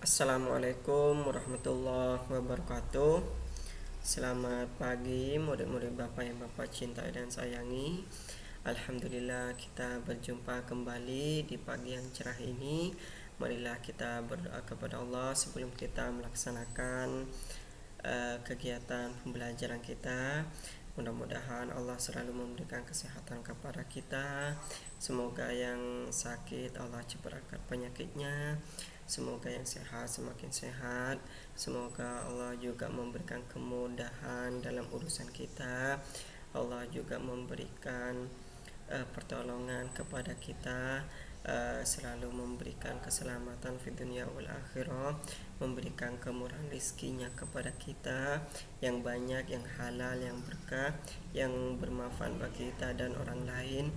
Assalamualaikum warahmatullahi wabarakatuh. Selamat pagi murid-murid Bapak yang Bapak cintai dan sayangi. Alhamdulillah kita berjumpa kembali di pagi yang cerah ini. Marilah kita berdoa kepada Allah sebelum kita melaksanakan kegiatan pembelajaran kita. Mudah-mudahan Allah selalu memberikan kesehatan kepada kita. Semoga yang sakit Allah cepat angkat penyakitnya. Semoga yang sehat semakin sehat. Semoga Allah juga memberikan kemudahan dalam urusan kita. Allah juga memberikan pertolongan kepada kita, selalu memberikan keselamatan di dunia wal akhirah, memberikan kemurahan rizkinya kepada kita yang banyak, yang halal, yang berkah, yang bermanfaat bagi kita dan orang lain.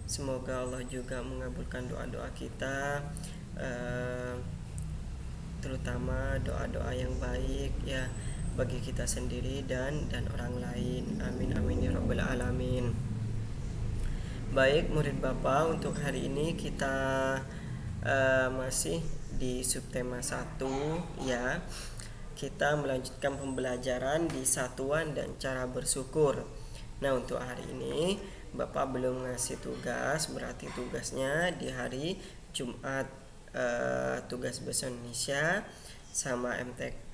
Semoga Allah juga mengabulkan doa-doa kita, terutama doa-doa yang baik ya bagi kita sendiri dan orang lain. Amin amin ya rabbal alamin. Baik murid Bapak, untuk hari ini kita masih di subtema 1 ya. Kita melanjutkan pembelajaran di satuan dan cara bersyukur. Nah, untuk hari ini Bapak belum ngasih tugas, berarti tugasnya di hari Jumat, tugas bahasa Indonesia sama MTK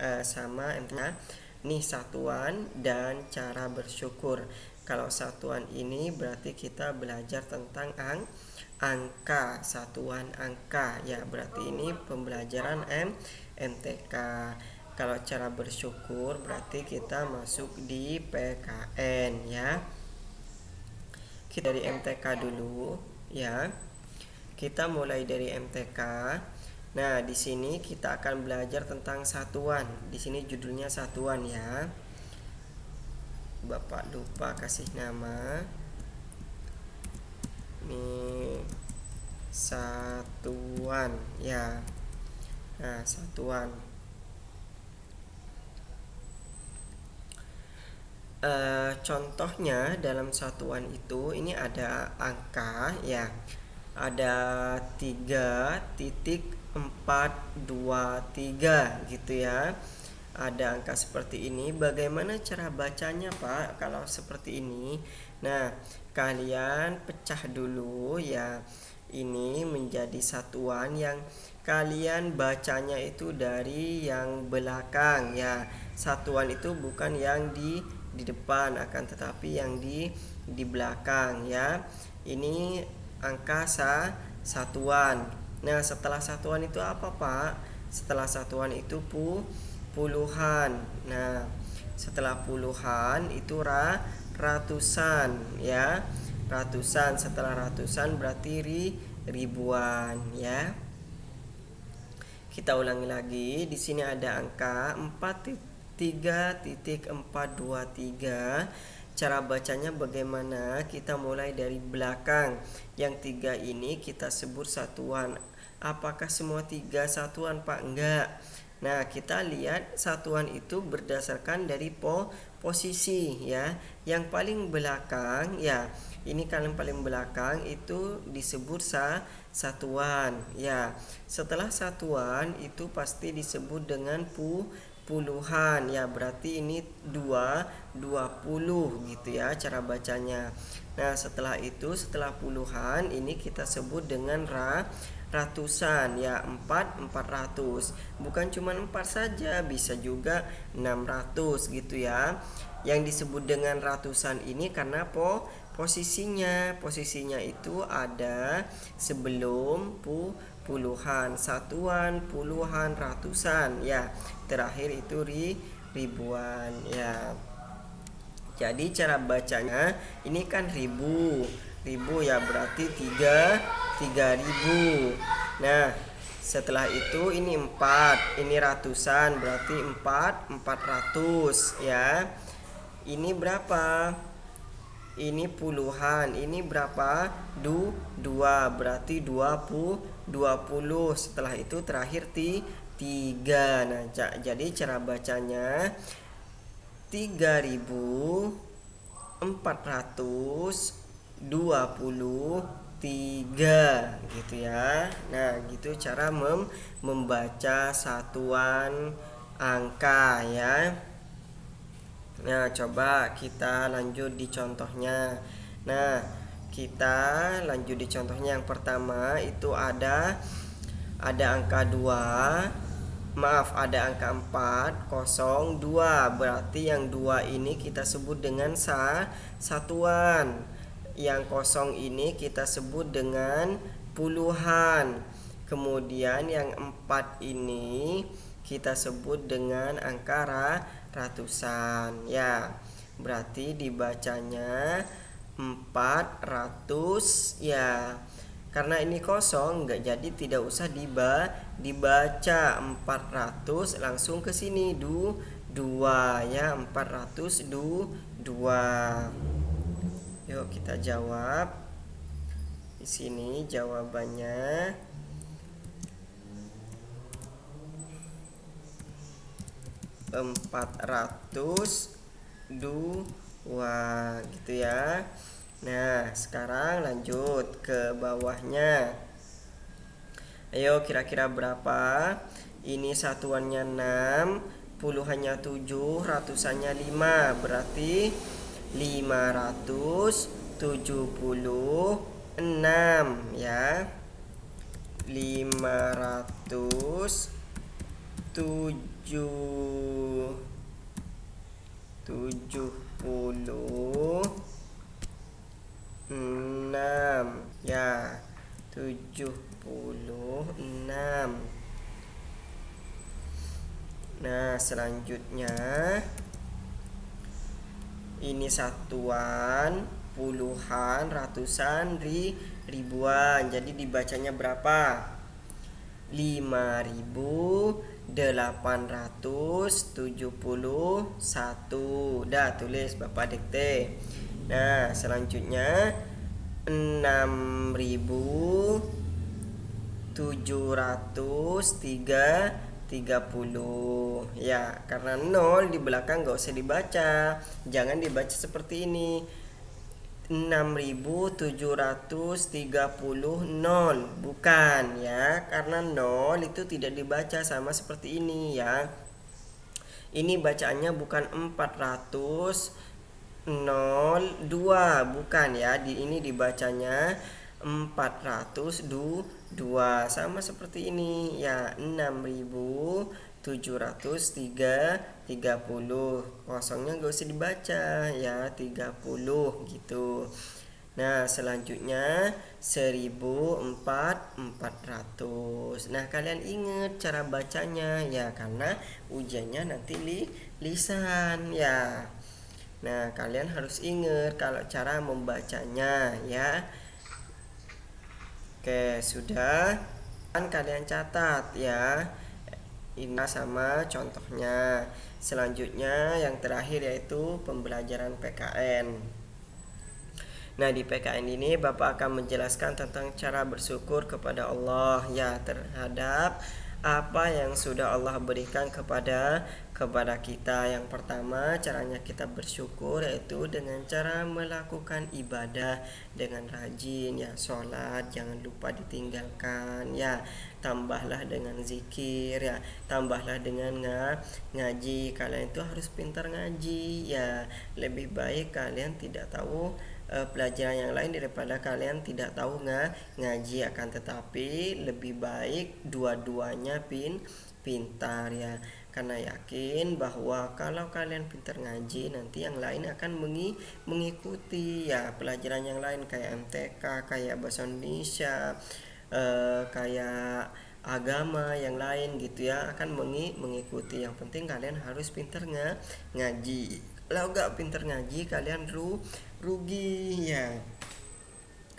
nih, satuan dan cara bersyukur. Kalau satuan ini berarti kita belajar tentang angka, satuan angka ya, berarti ini pembelajaran MTK. Kalau cara bersyukur berarti kita masuk di PKN ya. Kita dari MTK dulu ya. Kita mulai dari MTK. Nah, di sini kita akan belajar tentang satuan. Di sini judulnya satuan ya. Bapak lupa kasih nama. Ini satuan ya. Nah, satuan. Contohnya dalam satuan itu ini ada angka ya. Ada 3.423 gitu ya. Ada angka seperti ini. Bagaimana cara bacanya, Pak, kalau seperti ini? Nah, kalian pecah dulu ya. Ini menjadi satuan yang kalian bacanya itu dari yang belakang ya. Satuan itu bukan yang di depan, akan tetapi yang di belakang ya. Ini angka satuan. Nah, setelah satuan itu apa, Pak? Setelah satuan itu puluhan. Nah, setelah puluhan itu ratusan ya. Ratusan, setelah ratusan berarti ribuan ya. Kita ulangi lagi. Di sini ada angka 3.423. Cara bacanya bagaimana? Kita mulai dari belakang. Yang 3 ini kita sebut satuan. Apakah semua 3 satuan, Pak? Enggak. Nah, kita lihat satuan itu berdasarkan dari posisi ya. Yang paling belakang ya. Ini kalian paling belakang itu disebut satuan ya. Setelah satuan itu pasti disebut dengan puluhan ya, berarti ini 20 gitu ya cara bacanya. Nah, setelah itu, setelah puluhan ini kita sebut dengan ratusan ya, 400. Bukan cuma 4 saja, bisa juga 600 gitu ya. Yang disebut dengan ratusan ini karena posisinya itu ada sebelum puluhan, satuan, puluhan, ratusan ya. Terakhir itu ribuan ya. Jadi cara bacanya ini kan ribu ya, berarti 3.000. Nah, setelah itu ini 4, ini ratusan, berarti 400 ya. Ini berapa? Ini puluhan. Ini berapa? 2, berarti 20. Setelah itu terakhir 3. Nah, jadi cara bacanya 3.420 3 gitu ya. Nah, gitu cara membaca satuan angka ya. Nah, coba kita lanjut di contohnya. Nah, kita lanjut di contohnya. Yang pertama itu ada angka 2. Maaf, ada angka 4, 0, 2. Berarti yang 2 ini kita sebut dengan satuan. Yang 0 ini kita sebut dengan puluhan. Kemudian yang 4 ini kita sebut dengan angka ratusan. Ya, berarti dibacanya 400 ya. Karena ini kosong, nggak jadi tidak usah dibaca 400, langsung ke sini 2 ya, 402. Yuk kita jawab. Di sini jawabannya 402 gitu ya. Nah, sekarang lanjut ke bawahnya. Ayo, kira-kira berapa? Ini satuannya 6, puluhannya 7, ratusannya 5. Berarti 576 ya. 576 ya, 76. Nah, selanjutnya ini satuan, puluhan, ratusan, ribuan. Jadi dibacanya berapa? 5.871. Dah, tulis Bapak dikte. Nah, selanjutnya 6.730 ya. Karena 0 di belakang gak usah dibaca. Jangan dibaca seperti ini, 6.730 0, bukan ya. Karena 0 itu tidak dibaca sama seperti ini ya. Ini bacaannya bukan 402, bukan ya. Ini dibacanya 402, sama seperti ini ya. 6.730, kosongnya gak usah dibaca ya, 30 gitu. Nah, selanjutnya 1.400. Nah, kalian ingat cara bacanya ya, karena ujiannya nanti lisan ya. Nah, kalian harus ingat kalau cara membacanya ya. Oke, sudah. Kan kalian catat ya. Ini sama contohnya. Selanjutnya yang terakhir yaitu pembelajaran PKN. Nah, di PKN ini Bapak akan menjelaskan tentang cara bersyukur kepada Allah ya, terhadap apa yang sudah Allah berikan kepada kita. Yang pertama, caranya kita bersyukur yaitu dengan cara melakukan ibadah dengan rajin ya. Sholat jangan lupa ditinggalkan ya. Tambahlah dengan zikir ya. Tambahlah dengan ngaji. Kalian itu harus pintar ngaji ya. Lebih baik kalian tidak tahu pelajaran yang lain daripada kalian tidak tahu ngaji. Akan tetapi lebih baik dua-duanya pintar ya. Karena yakin bahwa kalau kalian pintar ngaji, nanti yang lain akan mengikuti ya. Pelajaran yang lain kayak MTK, kayak bahasa Indonesia, kayak agama yang lain gitu ya, akan mengikuti. Yang penting kalian harus pintar ngaji. Kalau nggak pintar ngaji, kalian rugi ya.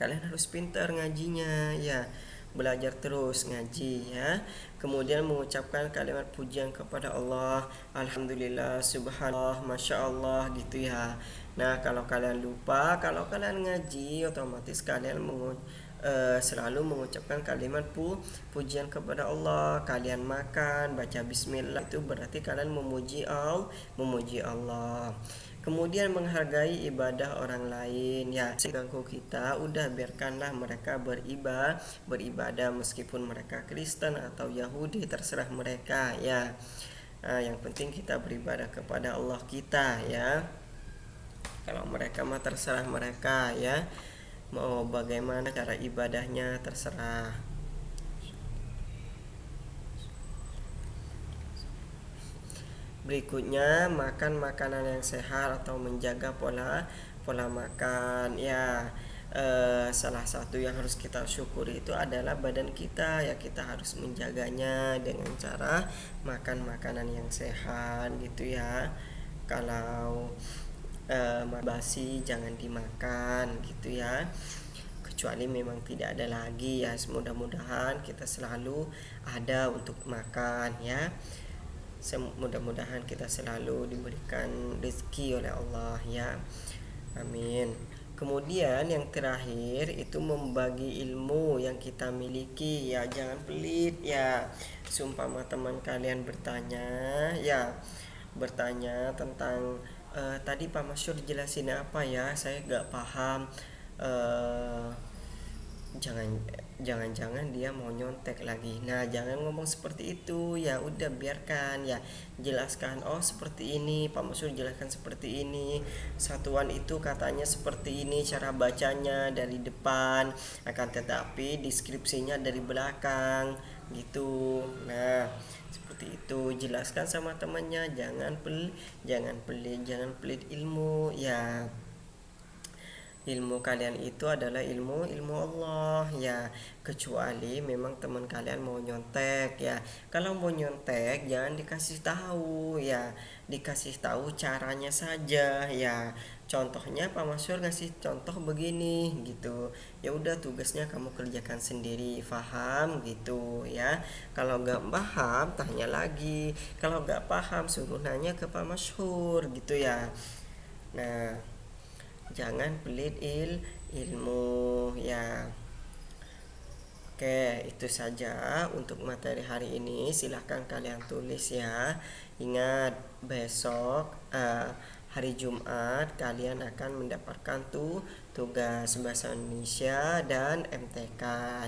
Kalian harus pintar ngajinya ya. Belajar terus ngaji ya. Kemudian mengucapkan kalimat pujian kepada Allah, alhamdulillah, subhanallah, masya Allah gitu ya. Nah, kalau kalian lupa, kalau kalian ngaji, otomatis kalian selalu mengucapkan kalimat pujian kepada Allah. Kalian makan baca bismillah, itu berarti kalian memuji Allah. Kemudian menghargai ibadah orang lain, ya ganggu kita, udah biarkanlah mereka beribadah meskipun mereka Kristen atau Yahudi, terserah mereka ya. Yang penting kita beribadah kepada Allah kita ya. Kalau mereka mah terserah mereka ya, mau bagaimana cara ibadahnya terserah. Berikutnya, makan makanan yang sehat atau menjaga pola pola makan ya. Salah satu yang harus kita syukuri itu adalah badan kita ya, kita harus menjaganya dengan cara makan makanan yang sehat gitu ya. Kalau basi jangan dimakan gitu ya, kecuali memang tidak ada lagi ya. Mudah-mudahan kita selalu ada untuk makan ya. Mudah-mudahan kita selalu diberikan rezeki oleh Allah ya. Amin. Kemudian yang terakhir itu membagi ilmu yang kita miliki ya, jangan pelit ya. Seumpama teman kalian bertanya tentang tadi Pak Masyur jelasin apa ya, saya gak paham. eh jangan Jangan-jangan dia mau nyontek lagi. Nah, jangan ngomong seperti itu ya, udah biarkan ya. Jelaskan, oh seperti ini Pak Mansur, jelaskan seperti ini, satuan itu katanya seperti ini cara bacanya dari depan, akan tetapi deskripsinya dari belakang gitu. Nah, seperti itu, jelaskan sama temannya, jangan pelit ilmu ya. Ilmu kalian itu adalah ilmu Allah ya, kecuali memang teman kalian mau nyontek ya. Kalau mau nyontek jangan dikasih tahu ya, dikasih tahu caranya saja ya. Contohnya Pak Masyur ngasih contoh begini gitu, ya udah tugasnya kamu kerjakan sendiri, paham gitu ya. Kalau nggak paham tanya lagi, kalau nggak paham suruh nanya ke Pak Masyur gitu ya. Nah, jangan pelit ilmu ya. Oke, itu saja untuk materi hari ini. Silahkan kalian tulis ya. Ingat, besok hari Jumat kalian akan mendapatkan tugas bahasa Indonesia dan MTK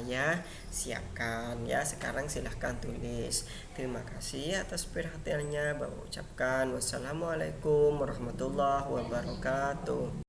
ya. Siapkan ya. Sekarang silahkan tulis. Terima kasih atas perhatiannya. Bapak ucapkan wassalamualaikum warahmatullahi wabarakatuh.